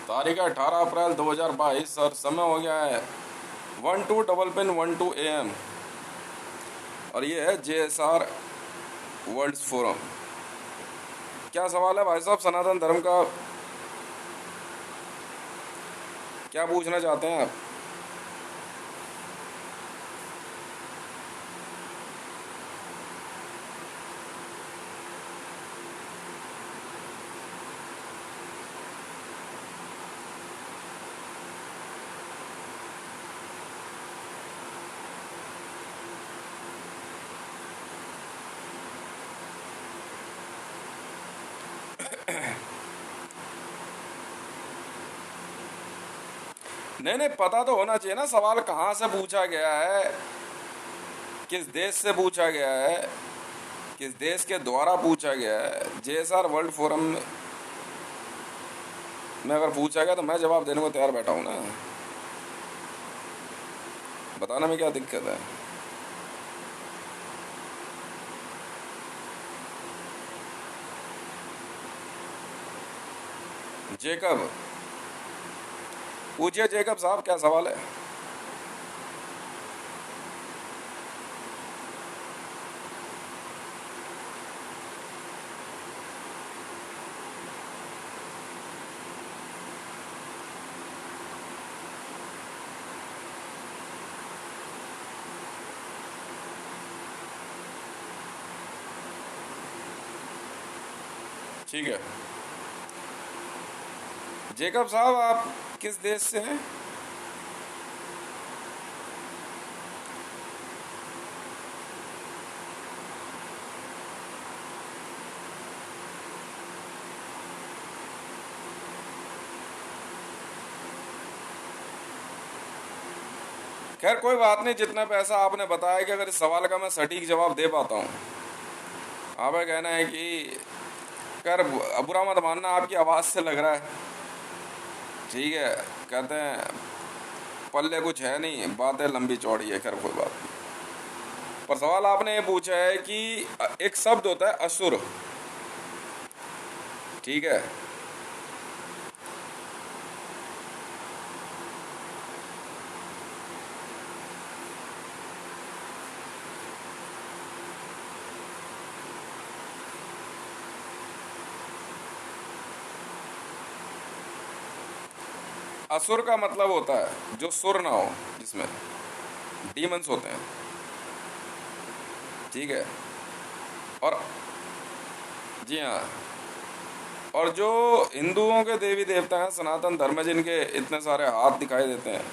तारीख है 18 अप्रैल 2022 और समय हो गया है 12 AM। और ये है JSR वर्ल्ड फोरम। क्या सवाल है भाई साहब सनातन धर्म का, क्या पूछना चाहते हैं आप? नहीं नहीं, पता तो होना चाहिए ना सवाल कहाँ से पूछा गया है, किस देश से पूछा गया है, किस देश के द्वारा पूछा गया है। JSR वर्ल्ड फोरम में अगर पूछा गया तो मैं जवाब देने को तैयार बैठा हूँ ना। बताने में क्या दिक्कत है? जेकब, पूछिए जेकब साहब, क्या सवाल है? ठीक है जेकब साहब, आप किस देश से हैं? खैर कोई बात नहीं, जितना पैसा आपने बताया कि अगर इस सवाल का मैं सटीक जवाब दे पाता हूँ। आपका कहना है कि कर, बुरा मत मानना, आपकी आवाज़ से लग रहा है। ठीक है, कहते हैं पल्ले कुछ है नहीं, बातें लंबी चौड़ी है। खैर कोई बात नहीं, पर सवाल आपने ये पूछा है कि एक शब्द होता है असुर, ठीक है? असुर का मतलब होता है जो सुर ना हो, जिसमें डीमंस होते हैं, ठीक है? और जी हाँ, और जो हिंदुओं के देवी देवता हैं सनातन धर्म में, जिनके इतने सारे हाथ दिखाई देते हैं,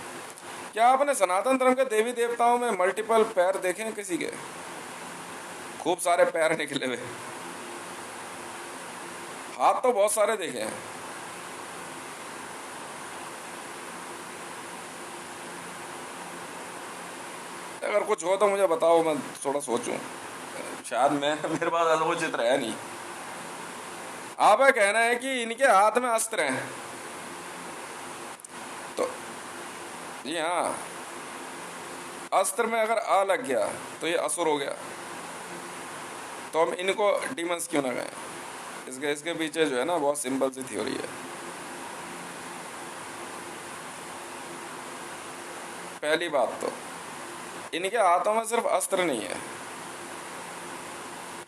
क्या आपने सनातन धर्म के देवी देवताओं में मल्टीपल पैर देखे हैं किसी के? खूब सारे पैर निकले हुए, हाथ तो बहुत सारे देखे हैं। अगर कुछ हो तो मुझे बताओ, मैं थोड़ा सोचूं। शायद मैं मेरे पास ऐसा कोई चित्र है नहीं। आपका कहना है कि इनके हाथ में अस्त्र हैं, तो जी हाँ, अस्त्र में अगर आ लग गया तो ये असुर हो गया। तो हम इनको डीमंस क्यों ना कहें? इसके इसके पीछे जो है ना बहुत सिंपल सी थ्योरी है। पहली बात तो इनके हाथों में सिर्फ अस्त्र नहीं है,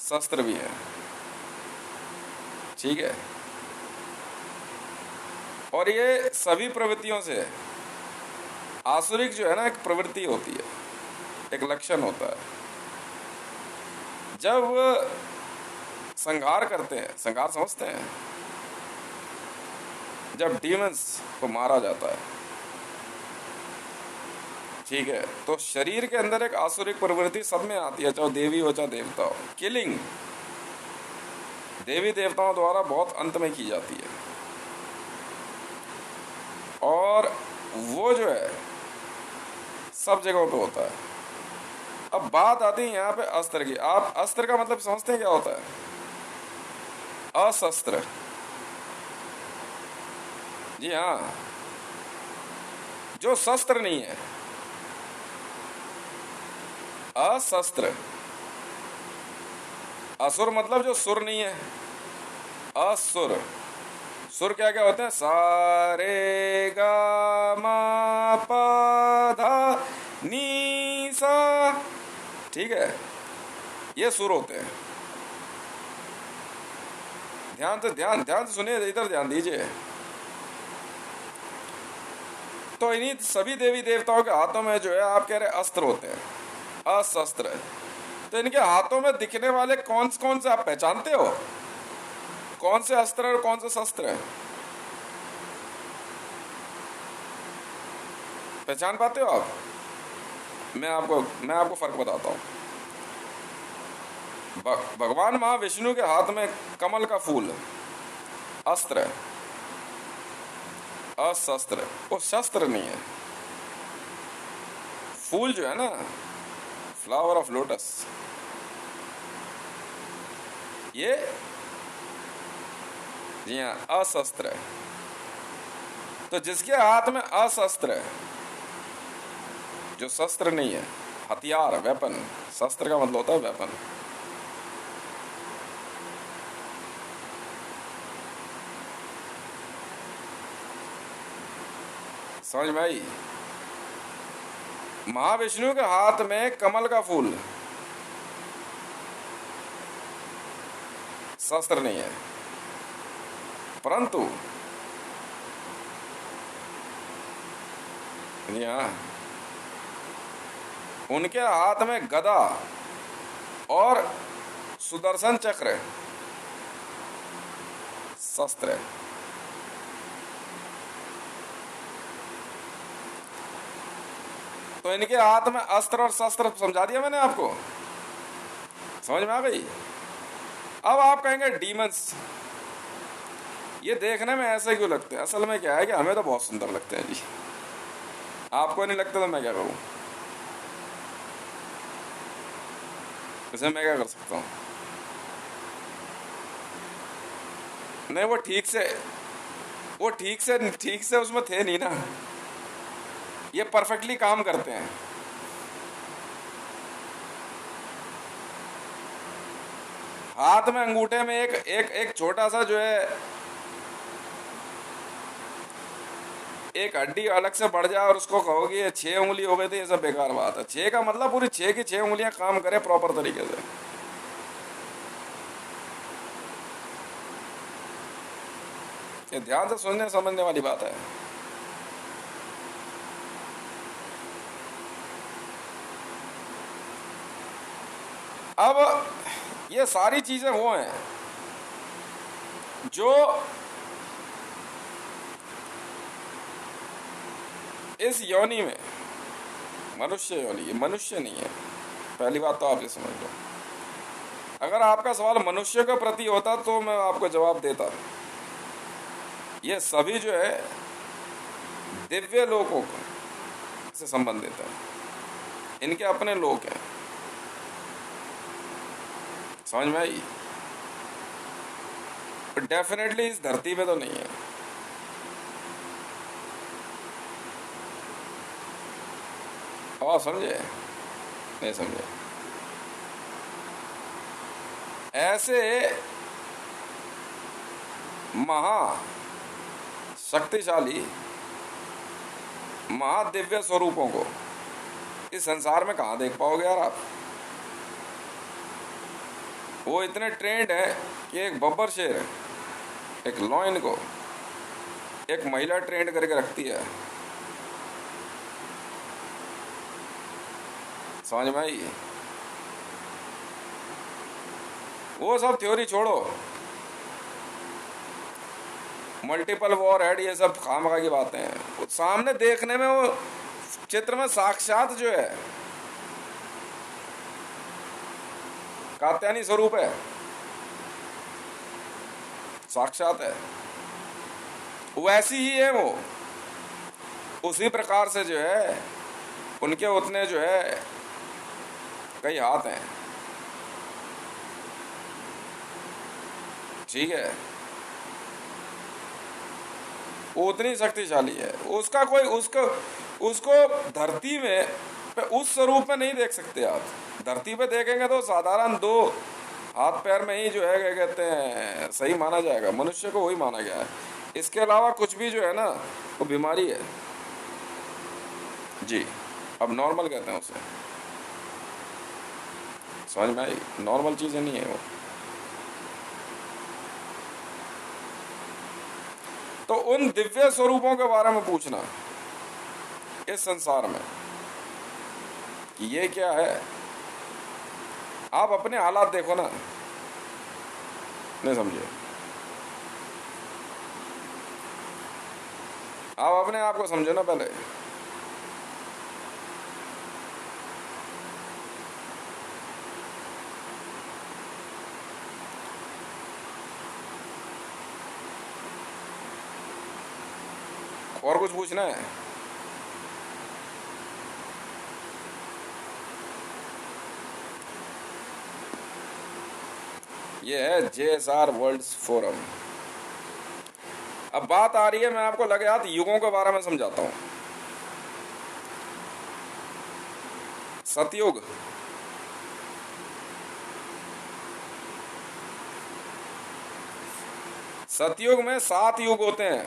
शस्त्र भी है, ठीक है? और ये सभी प्रवृत्तियों से, आसुरिक जो है ना एक प्रवृत्ति होती है, एक लक्षण होता है। जब संहार करते हैं, संहार समझते हैं, जब डीमंस को मारा जाता है, ठीक है, तो शरीर के अंदर एक आसुरिक प्रवृत्ति सब में आती है, चाहे देवी हो चाहे देवता हो। किलिंग देवी देवताओं द्वारा बहुत अंत में की जाती है, और वो जो है सब जगहों पे होता है। अब बात आती है यहाँ पे अस्त्र की। आप अस्त्र का मतलब समझते हैं क्या होता है? अशस्त्र, जी हाँ, जो शस्त्र नहीं है, अशस्त्र। असुर मतलब जो सुर नहीं है, असुर, सुर क्या क्या होते हैं? सा रे गा मा पा धा नी सा, ठीक है, ये सुर होते हैं। ध्यान से सुनिए, इधर ध्यान दीजिए। तो इन्हीं सभी देवी देवताओं के हाथों में जो है आप कह रहे अस्त्र होते हैं, अस्त्र। तो इनके हाथों में दिखने वाले कौन से आप पहचानते हो? कौन से अस्त्र और कौन से शस्त्र है? पहचान पाते हो आप? मैं आपको फर्क बताता हूँ। भगवान महाविष्णु के हाथ में कमल का फूल अस्त्र है, अशस्त्र, वो शस्त्र नहीं है। फूल जो है ना, फ्लावर ऑफ लोटस, ये जी हाँ अशस्त्र है। तो जिसके हाथ में अशस्त्र है, जो शस्त्र नहीं है, हथियार, वेपन, शस्त्र का मतलब होता है वेपन, समझ में आई? महाविष्णु के हाथ में कमल का फूल शस्त्र नहीं है, परंतु यहाँ उनके हाथ में गदा और सुदर्शन चक्र शस्त्र है। तो इनके हाथ में अस्त्र और शस्त्र समझा दिया मैंने आपको, समझ में आ गई? अब आप कहेंगे डीमंस ये देखने में ऐसे क्यों लगते हैं? असल में क्या है कि हमें तो बहुत सुंदर लगते हैं जी, आपको नहीं लगता तो मैं क्या करूं? इसे मैं क्या कर सकता हूं? नहीं, वो ठीक से उसमें थे नहीं ना, ये परफेक्टली काम करते हैं। हाथ में अंगूठे में एक छोटा सा जो है एक हड्डी अलग से बढ़ जाए और उसको कहोगे ये 6 उंगली हो गई, तो ये सब बेकार बात है। 6 का मतलब पूरी 6 की 6 उंगलियां काम करे प्रॉपर तरीके से। ये ध्यान से सुनने समझने वाली बात है। अब ये सारी चीजें वो हैं जो इस योनि में, मनुष्य योनि, ये मनुष्य नहीं है, पहली बात तो आप ये समझ लो। अगर आपका सवाल मनुष्य के प्रति होता तो मैं आपको जवाब देता। ये सभी जो है दिव्य लोकों से संबंधित है, इनके अपने लोक हैं, समझ में आई? डेफिनेटली इस धरती पे तो नहीं है। और समझे? नहीं समझे? ऐसे महा शक्तिशाली महादिव्य स्वरूपों को इस संसार में कहाँ देख पाओगे यार आप? वो इतने ट्रेंड है कि एक बब्बर शेर, एक लॉयन को एक महिला ट्रेंड करके रखती है, समझ में आई? वो सब थ्योरी छोड़ो, मल्टीपल वॉर हेड, ये सब खामखा की बातें हैं। वो सामने देखने में वो चित्र में साक्षात जो है कात्यायनी स्वरूप है, साक्षात है, वैसी ही है वो। उसी प्रकार से जो है उनके उतने जो है कई हाथ हैं, ठीक है, वो उतनी शक्तिशाली है। उसका कोई उसको धरती में उस स्वरूप में नहीं देख सकते आप। धरती पे देखेंगे तो साधारण 2 हाथ पैर में ही जो है क्या कहते हैं सही माना जाएगा, मनुष्य को वही माना गया है। इसके अलावा कुछ भी जो है ना वो बीमारी है जी। अब नॉर्मल कहते हैं उसे, समझ में आई? नॉर्मल चीजें नहीं है वो। तो उन दिव्य स्वरूपों के बारे में पूछना इस संसार में कि ये क्या है। आप अपने हालात देखो ना, नहीं समझे? आप अपने आप को समझो ना पहले। और कुछ पूछना है? ये है JSR वर्ल्ड फोरम। अब बात आ रही है, मैं आपको लगे हाथ युगों के बारे में समझाता हूं। सतयुग, सतयुग में 7 युग होते हैं।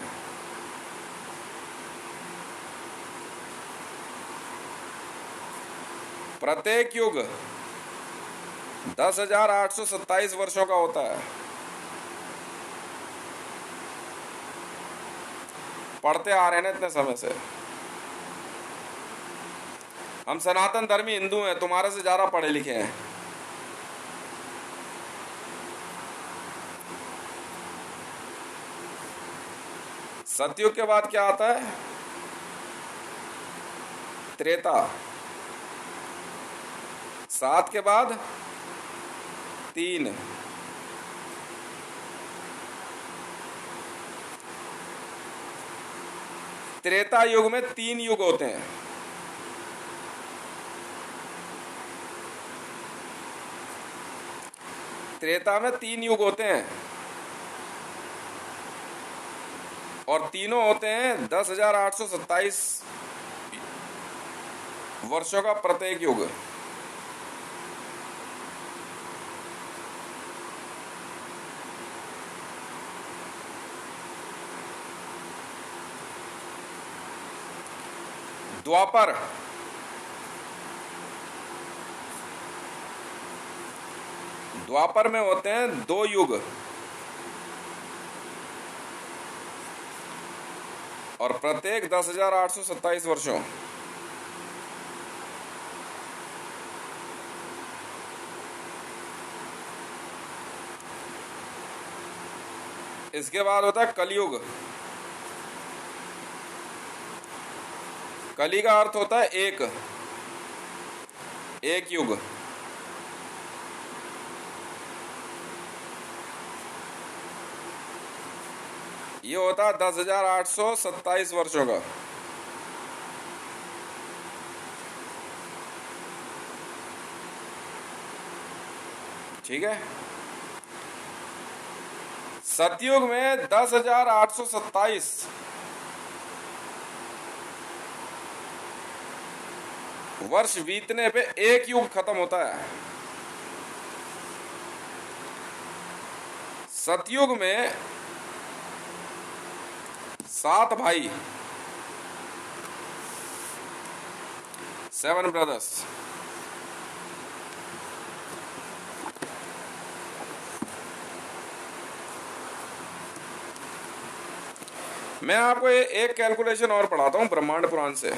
प्रत्येक युग 10,827 वर्षों का होता है। पढ़ते आ रहे हैं ना इतने समय से। हम सनातन धर्मी हिंदू हैं, तुम्हारे से ज्यादा पढ़े लिखे हैं। सतयुग के बाद क्या आता है? त्रेता। 7 के बाद 3। त्रेता युग में 3 युग होते हैं। त्रेता में 3 युग होते हैं और तीनों होते हैं 10,827 वर्षों का प्रत्येक युग। द्वापर, द्वापर में होते हैं 2 युग और प्रत्येक 10,827 वर्षों। इसके बाद होता है कलयुग। कली का अर्थ होता है एक युग। ये होता है 10,827 वर्षों का। ठीक है। सतयुग में 10,827 वर्ष बीतने पे एक युग खत्म होता है। सतयुग में 7 भाई, 7 ब्रदर्स। मैं आपको एक कैलकुलेशन और पढ़ाता हूं ब्रह्मांड पुराण से।